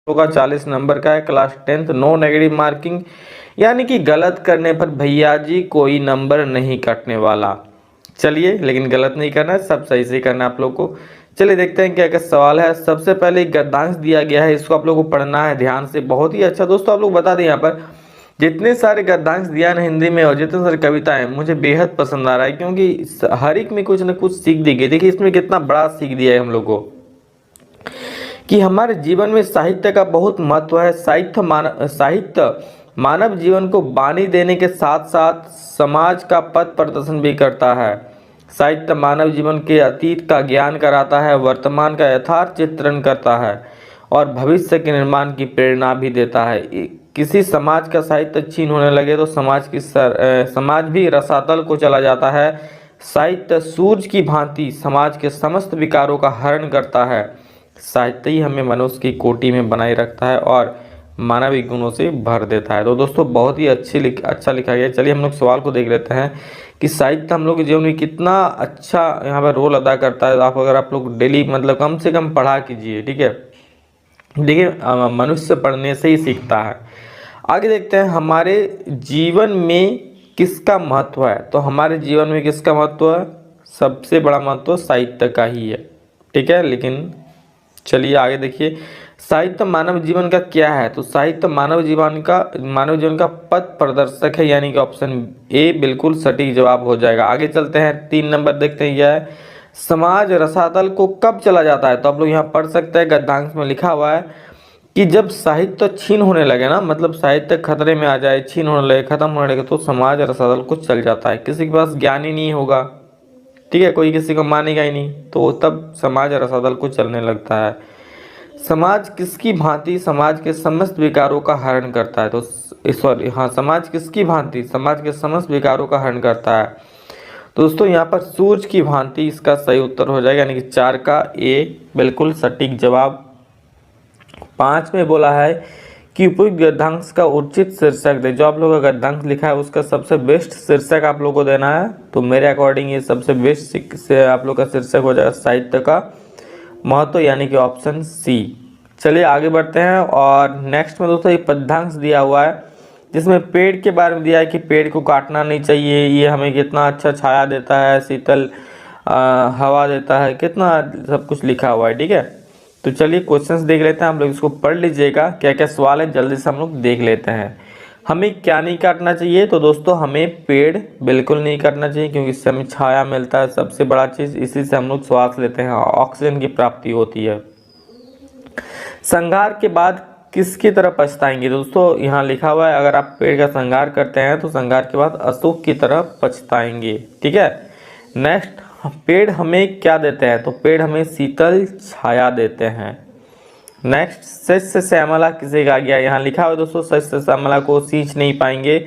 होगा 40 नंबर का है, class 10th, no negative marking, यानी कि गलत करने पर भैया जी कोई नंबर नहीं कटने वाला। चलिए, लेकिन गलत नहीं करना है, सब सही से करना है आप लोग को। चलिए देखते हैं क्या क्या सवाल है। सबसे पहले एक गद्यांश दिया गया है, इसको आप लोग को पढ़ना है ध्यान से। बहुत ही अच्छा दोस्तों, आप लोग बता दें यहाँ पर जितने सारे गद्यांश दिया है ना हिंदी में और जितने सारी कविताएं मुझे बेहद पसंद आ रहा है, क्योंकि हर एक में कुछ ना कुछ सीख दी गई। देखिए इसमें कितना बड़ा सीख दिया है हम लोग को कि हमारे जीवन में साहित्य का बहुत महत्व है। साहित्य मानव जीवन को बानी देने के साथ साथ समाज का पथ प्रदर्शन भी करता है। साहित्य मानव जीवन के अतीत का ज्ञान कराता है, वर्तमान का यथार्थ चित्रण करता है और भविष्य के निर्माण की प्रेरणा भी देता है। किसी समाज का साहित्य क्षीण होने लगे तो समाज भी रसातल को चला जाता है। साहित्य सूरज की भांति समाज के समस्त विकारों का हरण करता है। साहित्य ही हमें मनुष्य की कोटि में बनाए रखता है और मानवीय गुणों से भर देता है। तो दोस्तों बहुत ही अच्छा लिखा गया है। चलिए हम लोग सवाल को देख लेते हैं कि साहित्य हम लोग के जीवन में कितना अच्छा यहाँ पर रोल अदा करता है। अगर आप लोग डेली मतलब कम से कम पढ़ा कीजिए, ठीक है। देखिए मनुष्य पढ़ने से ही सीखता है। आगे देखते हैं हमारे जीवन में किसका महत्व है। तो हमारे जीवन में किसका महत्व है? सबसे बड़ा महत्व साहित्य का ही है, ठीक है। लेकिन चलिए आगे देखिए, साहित्य मानव जीवन का क्या है? तो साहित्य मानव जीवन का पथ प्रदर्शक है, यानी कि ऑप्शन ए बिल्कुल सटीक जवाब हो जाएगा। आगे चलते हैं, 3 नंबर देखते हैं, यह है समाज रसातल को कब चला जाता है। तो आप लोग यहाँ पढ़ सकते हैं, गद्यांश में लिखा हुआ है कि जब साहित्य छीन होने लगे ना, मतलब साहित्य खतरे में आ जाए, छीन होने लगे, खत्म होने लगे, तो समाज रसातल को चल जाता है। किसी के पास ज्ञान ही नहीं होगा, ठीक है, कोई किसी को मानेगा ही नहीं, तो तब समाज रसातल को चलने लगता है। समाज किसकी भांति समाज के समस्त विकारों का हरण करता है। तो सॉरी, हाँ, समाज किसकी भांति समाज के समस्त विकारों का हरण करता है। तो दोस्तों यहाँ पर सूरज की भांति इसका सही उत्तर हो जाएगा, यानी कि 4 का ए बिल्कुल सटीक जवाब। 5 में बोला है कि उपयुक्त गद्यांश का उचित शीर्षक दे। जो आप लोगों का गद्यांश लिखा है उसका सबसे बेस्ट शीर्षक आप लोगों को देना है। तो मेरे अकॉर्डिंग ये सबसे बेस्ट से आप लोग का शीर्षक हो जाएगा साहित्य का महत्व, यानी कि ऑप्शन सी। चलिए आगे बढ़ते हैं और नेक्स्ट में दोस्तों एक पद्यांश दिया हुआ है जिसमें पेड़ के बारे में दिया है कि पेड़ को काटना नहीं चाहिए, ये हमें कितना अच्छा छाया देता है, शीतल हवा देता है, कितना सब कुछ लिखा हुआ है, ठीक है। तो चलिए क्वेश्चंस देख लेते हैं, हम लोग इसको पढ़ लीजिएगा, क्या क्या सवाल है जल्दी से हम लोग देख लेते हैं। हमें क्या नहीं काटना चाहिए? तो दोस्तों हमें पेड़ बिल्कुल नहीं काटना चाहिए, क्योंकि इससे हमें छाया मिलता है, सबसे बड़ा चीज़, इसी से हम लोग श्वास लेते हैं, ऑक्सीजन की प्राप्ति होती है। संहार के बाद किसकी तरफ पछताएंगे? दोस्तों यहाँ लिखा हुआ है अगर आप पेड़ का संहार करते हैं तो संहार के बाद अशोक की तरफ पछताएंगे, ठीक है। नेक्स्ट, पेड़ हमें क्या देते हैं? तो पेड़ हमें शीतल छाया देते हैं। नेक्स्ट, शस्य श्यामला किसे कहा गया? यहाँ लिखा हुआ दोस्तों शस्य श्यामला को सींच नहीं पाएंगे,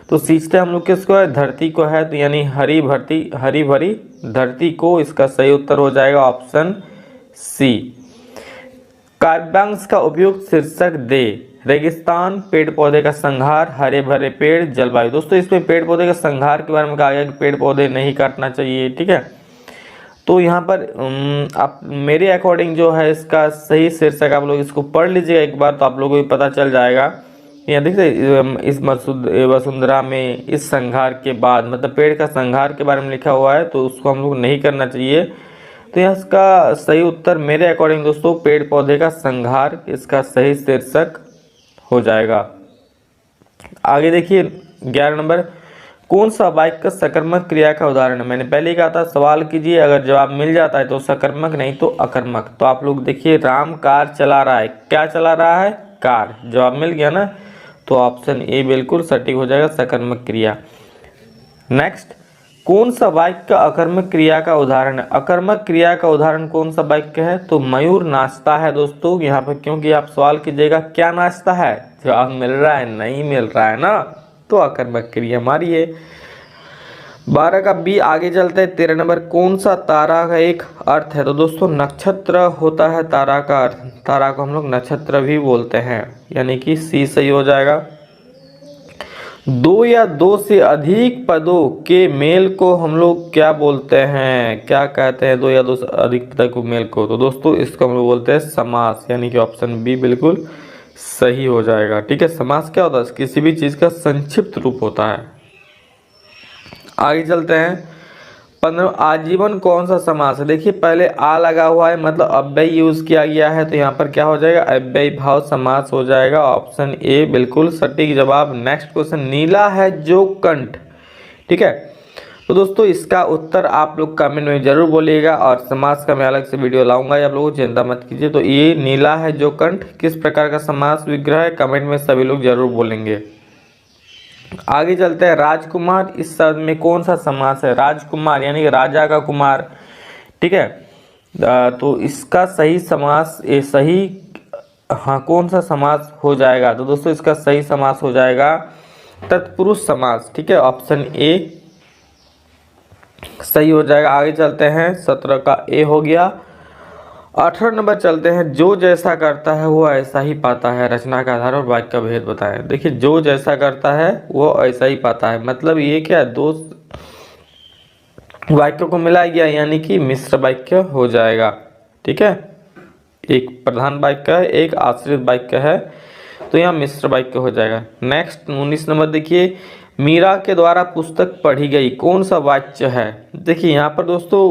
तो सींचते हम लोग किसको है? धरती को है, तो यानी हरी भरी धरती को इसका सही उत्तर हो जाएगा ऑप्शन सी। काव्यांश का उपयुक्त शीर्षक दे। रेगिस्तान, पेड़ पौधे का संहार, हरे भरे पेड़, जलवायु। दोस्तों इसमें पेड़ पौधे का संहार के बारे में कहा गया कि पेड़ पौधे नहीं काटना चाहिए, ठीक है। तो यहाँ पर आप मेरे अकॉर्डिंग जो है इसका सही शीर्षक आप लोग इसको पढ़ लीजिएगा एक बार, तो आप लोगों को पता चल जाएगा। यहाँ देखिए इस वसुंधरा में इस संहार के बाद, मतलब पेड़ का संहार के बारे में लिखा हुआ है, तो उसको हम लोग नहीं करना चाहिए। तो यहाँ इसका सही उत्तर मेरे अकॉर्डिंग दोस्तों पेड़ पौधे का संहार इसका सही शीर्षक हो जाएगा। आगे देखिए 11 नंबर, कौन सा वाक्य सकर्मक क्रिया का उदाहरण है? मैंने पहले ही कहा था सवाल कीजिए, अगर जवाब मिल जाता है तो सकर्मक, नहीं तो अकर्मक। तो आप लोग देखिए राम कार चला रहा है, क्या चला रहा है? कार। जवाब मिल गया ना, तो ऑप्शन ए बिल्कुल सटीक हो जाएगा, सकर्मक क्रिया। नेक्स्ट, कौन सा वाक्य अकर्मक क्रिया का उदाहरण है? अकर्मक क्रिया का उदाहरण कौन सा वाक्य है? तो मयूर नाचता है। दोस्तों यहाँ पर क्योंकि आप सवाल कीजिएगा क्या नाचता है, जवाब मिल रहा है, नहीं मिल रहा है ना, तो अकर्मक क्रिया हमारी है। 12 का बी। आगे चलते हैं 13 नंबर, कौन सा तारा का एक अर्थ है? तो दोस्तों नक्षत्र होता है तारा का अर्थ, तारा को हम लोग नक्षत्र भी बोलते हैं, यानी कि सी सही हो जाएगा। 2 या 2 से अधिक पदों के मेल को हम लोग क्या बोलते हैं, क्या कहते हैं? 2 या 2 से अधिक पदों को मेल को, तो दोस्तों इसको हम लोग बोलते हैं समास, यानी कि ऑप्शन बी बिल्कुल सही हो जाएगा। ठीक है, समास क्या होता है? किसी भी चीज का संक्षिप्त रूप होता है। आगे चलते हैं। 15 आजीवन कौन सा समास है? देखिए पहले आ लगा हुआ है, मतलब अव्यय यूज किया गया है, तो यहाँ पर क्या हो जाएगा? अव्यय भाव समास हो जाएगा। ऑप्शन ए बिल्कुल सटीक जवाब। नेक्स्ट क्वेश्चन, नीला है जो कंठ। ठीक है, तो दोस्तों इसका उत्तर आप लोग कमेंट में जरूर बोलिएगा, और समास का मैं अलग से वीडियो लाऊंगा, आप लोगों चिंता मत कीजिए। तो ये नीला है जो कंठ किस प्रकार का समास विग्रह है? कमेंट में सभी लोग जरूर बोलेंगे। आगे चलते हैं। राजकुमार इस शब्द में कौन सा समास है? राजकुमार यानी कि राजा का कुमार। ठीक है, तो इसका सही समास सही हाँ कौन सा समास हो जाएगा? तो दोस्तों इसका सही समास हो जाएगा तत्पुरुष समास। ठीक है, ऑप्शन ए सही हो जाएगा। आगे चलते हैं। 17 का ए हो गया। 18 नंबर चलते हैं। जो जैसा करता है वो ऐसा ही पाता है, रचना का आधार और वाक्य का भेद बताएं। देखिए जो जैसा करता है वो ऐसा ही पाता है, मतलब ये क्या, दो वाक्यों को मिला गया, यानी कि मिश्र वाक्य हो जाएगा। ठीक है, एक प्रधान वाक्य है, एक आश्रित वाक्य है, तो यहाँ मिश्र वाक्य हो जाएगा। नेक्स्ट 19 नंबर देखिए। मीरा के द्वारा पुस्तक पढ़ी गई कौन सा वाच्य है? देखिए यहाँ पर दोस्तों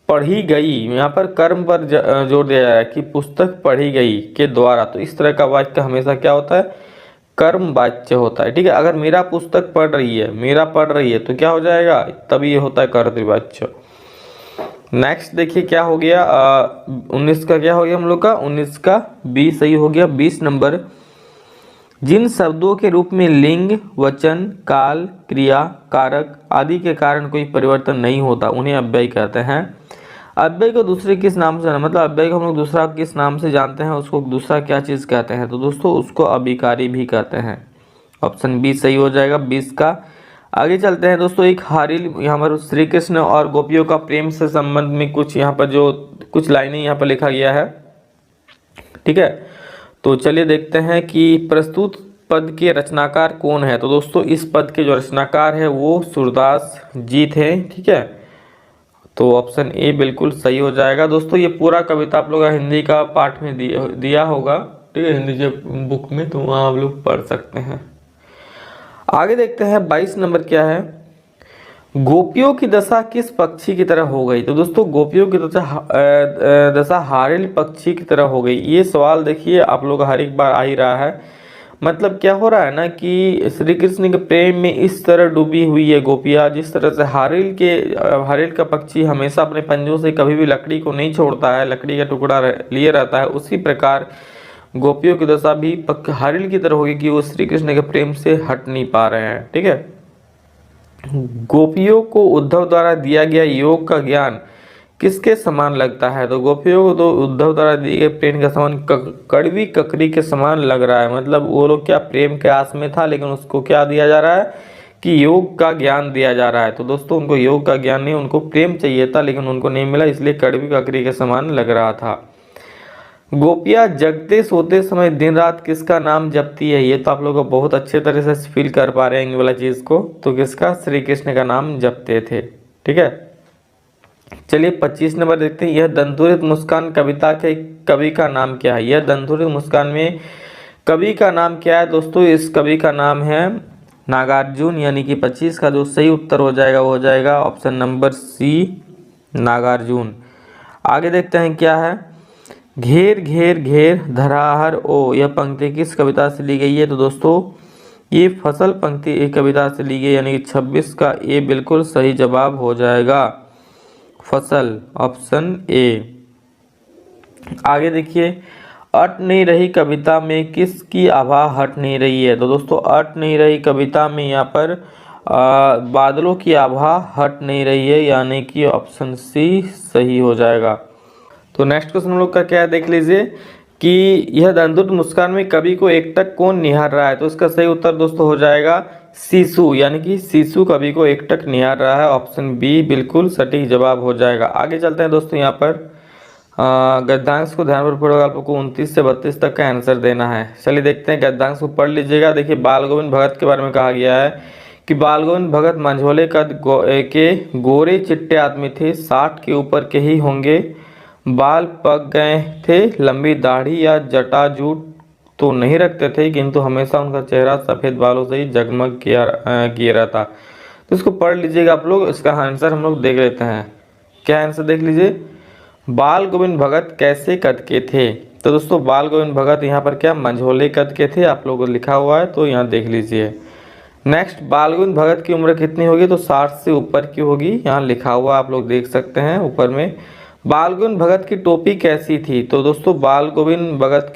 पढ़ी गई, यहाँ पर कर्म पर जोर दिया जाएगा कि पुस्तक पढ़ी गई के द्वारा, तो इस तरह का वाक्य हमेशा क्या होता है? कर्म वाच्य होता है। ठीक है, अगर मीरा पुस्तक पढ़ रही है, मीरा पढ़ रही है, तो क्या हो जाएगा? तब ये होता है कर्तृवाच्य। नेक्स्ट देखिए क्या हो गया। 19 का क्या हो गया हम लोग का? 19 का बी सही हो गया। 20 नंबर, जिन शब्दों के रूप में लिंग, वचन, काल, क्रिया, कारक आदि के कारण कोई परिवर्तन नहीं होता उन्हें अव्यय कहते हैं। अव्यय को दूसरे किस नाम से, मतलब अव्यय को हम लोग दूसरा किस नाम से जानते हैं? उसको दूसरा क्या चीज़ कहते हैं? तो दोस्तों उसको अभिकारी भी कहते हैं। ऑप्शन बी सही हो जाएगा 20 का। आगे चलते हैं दोस्तों। एक हारिल, यहाँ पर श्री कृष्ण और गोपियों का प्रेम से संबंध में कुछ यहाँ पर जो कुछ लाइनें यहाँ पर लिखा गया है। ठीक है, तो चलिए देखते हैं कि प्रस्तुत पद के रचनाकार कौन है। तो दोस्तों इस पद के जो रचनाकार है वो सूरदास जी थे। ठीक है, तो ऑप्शन ए बिल्कुल सही हो जाएगा। दोस्तों ये पूरा कविता आप लोग हिंदी का पाठ में दिया होगा। ठीक है, हिंदी के बुक में, तो वहाँ आप लोग पढ़ सकते हैं। आगे देखते हैं 22 नंबर क्या है। गोपियों की दशा किस पक्षी की तरह हो गई? तो दोस्तों गोपियों की दशा हारिल पक्षी की तरह हो गई। ये सवाल देखिए आप लोग हर एक बार आ ही रहा है। मतलब क्या हो रहा है ना कि श्री कृष्ण के प्रेम में इस तरह डूबी हुई है गोपियाँ, जिस तरह से हारिल का पक्षी हमेशा अपने पंजों से कभी भी लकड़ी को नहीं छोड़ता है, लकड़ी का टुकड़ा लिए रहता है, उसी प्रकार गोपियों की दशा भी हारिल की तरह होगी कि वो श्री कृष्ण के प्रेम से हट नहीं पा रहे हैं। ठीक है, गोपियों को उद्धव द्वारा दिया गया योग का ज्ञान किसके समान लगता है? तो गोपियों को तो उद्धव द्वारा दिए गए प्रेम का समान कड़वी ककड़ी के समान लग रहा है। मतलब वो लोग क्या प्रेम के आस में था, लेकिन उसको क्या दिया जा रहा है कि योग का ज्ञान दिया जा रहा है। तो दोस्तों उनको योग का ज्ञान नहीं, उनको प्रेम चाहिए था, लेकिन उनको नहीं मिला, इसलिए कड़वी ककड़ी के समान लग रहा था। गोपियाँ जगते सोते समय दिन रात किसका नाम जपती है? ये तो आप लोग को बहुत अच्छे तरह से फील कर पा रहे हैं वाला चीज़ को। तो किसका? श्री कृष्ण का नाम जपते थे। ठीक है, चलिए 25 नंबर देखते हैं। यह दंतुरित मुस्कान कविता के कवि का नाम क्या है? यह दंतुरित मुस्कान में कवि का नाम क्या है? दोस्तों इस कवि का नाम है नागार्जुन, यानी कि 25 का जो सही उत्तर हो जाएगा वो हो जाएगा ऑप्शन नंबर सी नागार्जुन। आगे देखते हैं क्या है। घेर घेर घेर धराहर ओ, यह पंक्ति किस कविता से ली गई है? तो दोस्तों ये फसल पंक्ति एक कविता से ली गई, यानी कि 26 का ए बिल्कुल सही जवाब हो जाएगा, फसल, ऑप्शन ए। आगे देखिए, अट नहीं रही कविता में किसकी आभा हट नहीं रही है? तो दोस्तों अट नहीं रही कविता में यहाँ पर बादलों की आभा हट नहीं रही है, यानी कि ऑप्शन सी सही हो जाएगा। तो नेक्स्ट क्वेश्चन हम लोग का क्या है देख लीजिए कि यह दंतुरित मुस्कान में कवि को एकटक कौन निहार रहा है? तो इसका सही उत्तर दोस्तों हो जाएगा शिशु, यानी कि शिशु कवि को एकटक निहार रहा है, ऑप्शन बी बिल्कुल सटीक जवाब हो जाएगा। आगे चलते हैं दोस्तों, यहाँ पर गद्यांश को ध्यान में पढ़ोगे, आप लोग को 29 से 32 तक का आंसर देना है। चलिए देखते हैं, गद्यांश को पढ़ लीजिएगा। देखिए बाल गोविंद भगत के बारे में कहा गया है कि बाल गोविंद भगत मंझोले कद के गोरे चिट्टे आदमी थे, 60 के ऊपर के ही होंगे, बाल पक गए थे, लंबी दाढ़ी या जटाजूट तो नहीं रखते थे, किंतु हमेशा उनका चेहरा सफ़ेद बालों से ही जगमग किया रहता। तो इसको पढ़ लीजिएगा आप लोग। इसका आंसर हम लोग देख लेते हैं। क्या आंसर देख लीजिए, बाल गोविंद भगत कैसे कद के थे। तो दोस्तों बाल गोविंद भगत यहाँ पर क्या मंझोले कद के थे, आप लोगों को लिखा हुआ है, तो यहाँ देख लीजिए। नेक्स्ट, बाल गोविंद भगत की उम्र कितनी होगी, तो 60 से ऊपर की होगी, यहाँ लिखा हुआ आप लोग देख सकते हैं ऊपर में। बाल गोविंद भगत की टोपी कैसी थी, तो दोस्तों बाल गोविंद भगत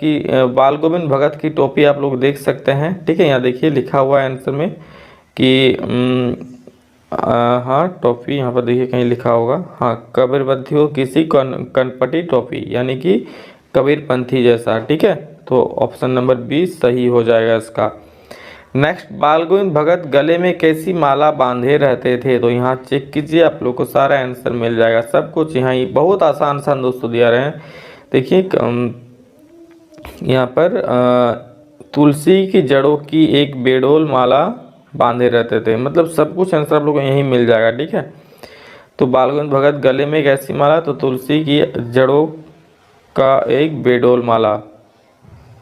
की टोपी आप लोग देख सकते हैं, ठीक है। यहाँ देखिए लिखा हुआ है आंसर में कि हाँ टोपी, यहाँ पर देखिए कहीं लिखा होगा, हाँ कबीरपंथी हो किसी कनपटी टोपी, यानी कि कबीरपंथी जैसा, ठीक है। तो ऑप्शन नंबर 20 सही हो जाएगा इसका। नेक्स्ट, बाल गोविंद भगत गले में कैसी माला बांधे रहते थे, तो यहाँ चेक कीजिए, आप लोग को सारा आंसर मिल जाएगा, सब कुछ यहाँ ही बहुत आसान दोस्तों दिया रहे हैं। देखिए यहाँ पर तुलसी की जड़ों की एक बेडोल माला बांधे रहते थे, मतलब सब कुछ आंसर आप लोग को यहीं मिल जाएगा, ठीक है। तो बाल गोविंद भगत गले में कैसी माला, तो तुलसी की जड़ों का एक बेडोल माला,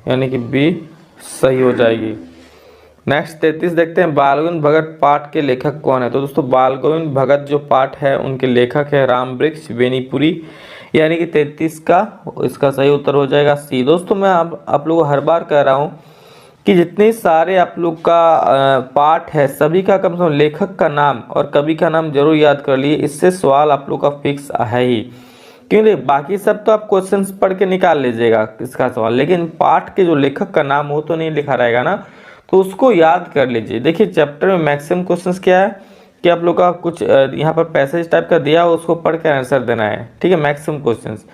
यानी कि बी सही हो जाएगी। नेक्स्ट 33 देखते हैं, बाल गोविंद भगत पाठ के लेखक कौन है। तो दोस्तों बाल गोविंद भगत जो पाठ है उनके लेखक है राम वृक्ष बेनीपुरी, यानी कि 33 का इसका सही उत्तर हो जाएगा सी। दोस्तों मैं आप लोगों को हर बार कह रहा हूँ कि जितने सारे आप लोग का पाठ है सभी का कम से कम लेखक का नाम और कवि का नाम जरूर याद कर लिए, इससे सवाल आप लोग का फिक्स है ही। क्योंकि बाकी सब तो आप क्वेश्चंस पढ़ के निकाल लीजिएगा इसका सवाल, लेकिन पाठ के जो लेखक का नाम हो तो नहीं लिखा रहेगा ना, तो उसको याद कर लीजिए। देखिए चैप्टर में मैक्सिमम क्वेश्चंस क्या है कि आप लोग का कुछ यहाँ पर पैसेज टाइप का दिया हो उसको पढ़ के आंसर देना है, ठीक है, मैक्सिमम क्वेश्चंस।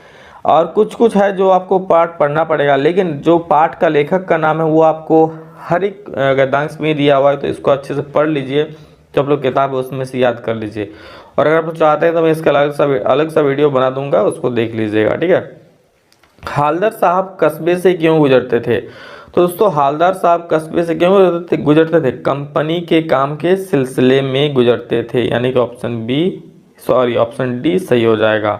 और कुछ है जो आपको पाठ पढ़ना पड़ेगा, लेकिन जो पाठ का लेखक का नाम है वो आपको हर एक गद्यांश में दिया हुआ है, तो इसको अच्छे से पढ़ लीजिए। जो आप लोग किताब है उसमें से याद कर लीजिए, और अगर आप चाहते हैं तो मैं इसका अलग सा वीडियो बना दूंगा, उसको देख लीजिएगा, ठीक है। हालदार साहब कस्बे से क्यों गुजरते थे, तो दोस्तों हालदार साहब कस्बे से क्यों गुजरते थे, कंपनी के काम के सिलसिले में गुजरते थे, यानी कि ऑप्शन डी सही हो जाएगा।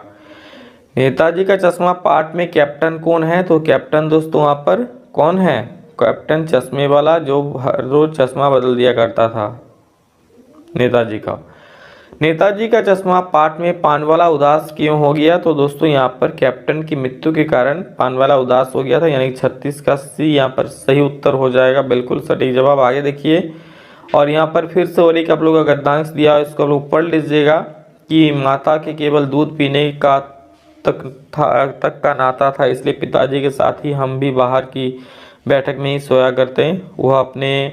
नेताजी का चश्मा पाठ में कैप्टन कौन है, तो कैप्टन दोस्तों वहाँ पर कौन है, कैप्टन चश्मे वाला जो हर रोज चश्मा बदल दिया करता था, नेताजी का चश्मा पाठ में पानवाला उदास क्यों हो गया, तो दोस्तों यहाँ पर कैप्टन की मृत्यु के कारण पानवाला उदास हो गया था, यानी 36 का सी यहाँ पर सही उत्तर हो जाएगा, बिल्कुल सटीक जवाब। आगे देखिए, और यहाँ पर फिर से और एक आप लोगों का गद्यांश दिया, इसको आप लोग पढ़ लीजिएगा कि माता के केवल दूध पीने का तक का नाता था, इसलिए पिताजी के साथ ही हम भी बाहर की बैठक में ही सोया करते हैं, वह अपने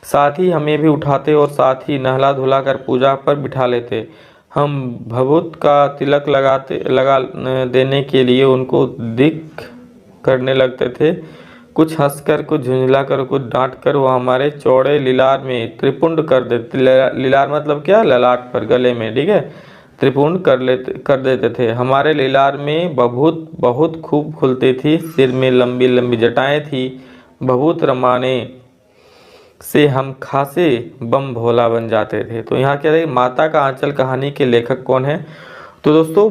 साथ ही हमें भी उठाते और साथ ही नहला धुला कर पूजा पर बिठा लेते। हम भभूत का तिलक लगा देने के लिए उनको दिक करने लगते थे, कुछ हंसकर कुछ झुंझलाकर कुछ डांटकर वह हमारे चौड़े लीलार में त्रिपुंड कर देते। लीलार मतलब क्या, ललाट पर, गले में, ठीक है, त्रिपुंड कर देते थे। हमारे लीलार में भभूत बहुत खूब खुलती थी, सिर में लंबी लंबी जटाएं थी, भभूत रमाने से हम खासे बम भोला बन जाते थे। तो यहाँ क्या है, माता का आंचल कहानी के लेखक कौन है, तो दोस्तों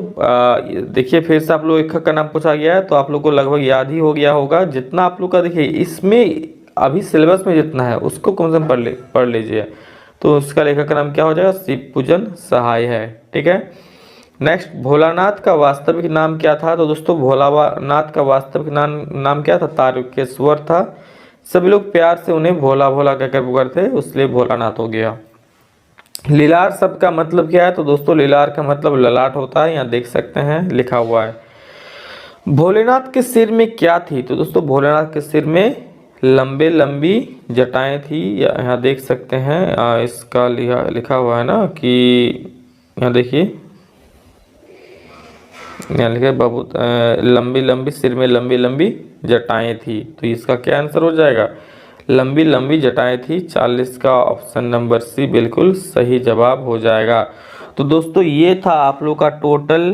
देखिए फिर से आप लोग लेखक का नाम पूछा गया है, तो आप लोग को लगभग याद ही हो गया होगा। जितना आप लोग का देखिए इसमें अभी सिलेबस में जितना है उसको कम से कम पढ़ लीजिए। तो उसका लेखक का नाम क्या हो जाएगा, शिवपूजन सहाय है, ठीक है। नेक्स्ट, भोलानाथ का वास्तविक नाम क्या था, तो दोस्तों भोलानाथ का वास्तविक नाम क्या था, तारकेश्वर था। सभी लोग प्यार से उन्हें भोला भोला कहकर पुकारते, इसलिए भोलानाथ हो गया। लीलार शब्द का मतलब क्या है, तो दोस्तों लीलार का मतलब ललाट होता है, यहाँ देख सकते हैं लिखा हुआ है। भोलेनाथ के सिर में क्या थी, तो दोस्तों भोलेनाथ के सिर में लंबी जटाएं थी, यहाँ देख सकते हैं। इसका लिखा हुआ है ना कि यहाँ देखिए, यहाँ लिखा है बहुत लंबी सिर में लंबी जटाएं थी, तो इसका क्या आंसर हो जाएगा, लंबी जटाएं थी। 40 का ऑप्शन नंबर सी बिल्कुल सही जवाब हो जाएगा। तो दोस्तों ये था आप लोग का टोटल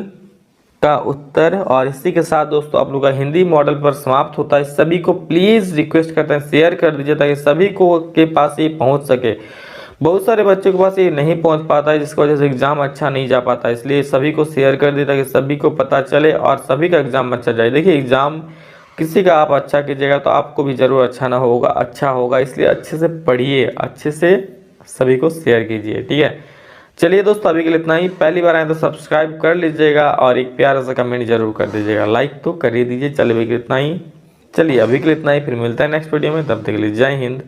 का उत्तर, और इसी के साथ दोस्तों आप लोग का हिंदी मॉडल पर समाप्त होता है। सभी को प्लीज़ रिक्वेस्ट करते हैं शेयर कर दीजिए ताकि सभी को के पास ये पहुंच सके। बहुत सारे बच्चों के पास ये नहीं पहुंच पाता है, जिसकी वजह से एग्ज़ाम अच्छा नहीं जा पाता, इसलिए सभी को शेयर कर दिया ताकि सभी को पता चले और सभी का एग्ज़ाम अच्छा जाए। देखिए एग्ज़ाम किसी का आप अच्छा कीजिएगा तो आपको भी ज़रूर अच्छा होगा, इसलिए अच्छे से पढ़िए, अच्छे से सभी को शेयर कीजिए, ठीक है। चलिए दोस्तों, अभी के लिए इतना ही। पहली बार आए तो सब्सक्राइब कर लीजिएगा और एक प्यारा सा कमेंट जरूर कर दीजिएगा, लाइक तो कर ही दीजिए। चलिए अभी के लिए इतना ही, फिर मिलता है नेक्स्ट वीडियो में, तब तक के लिए जय हिंद,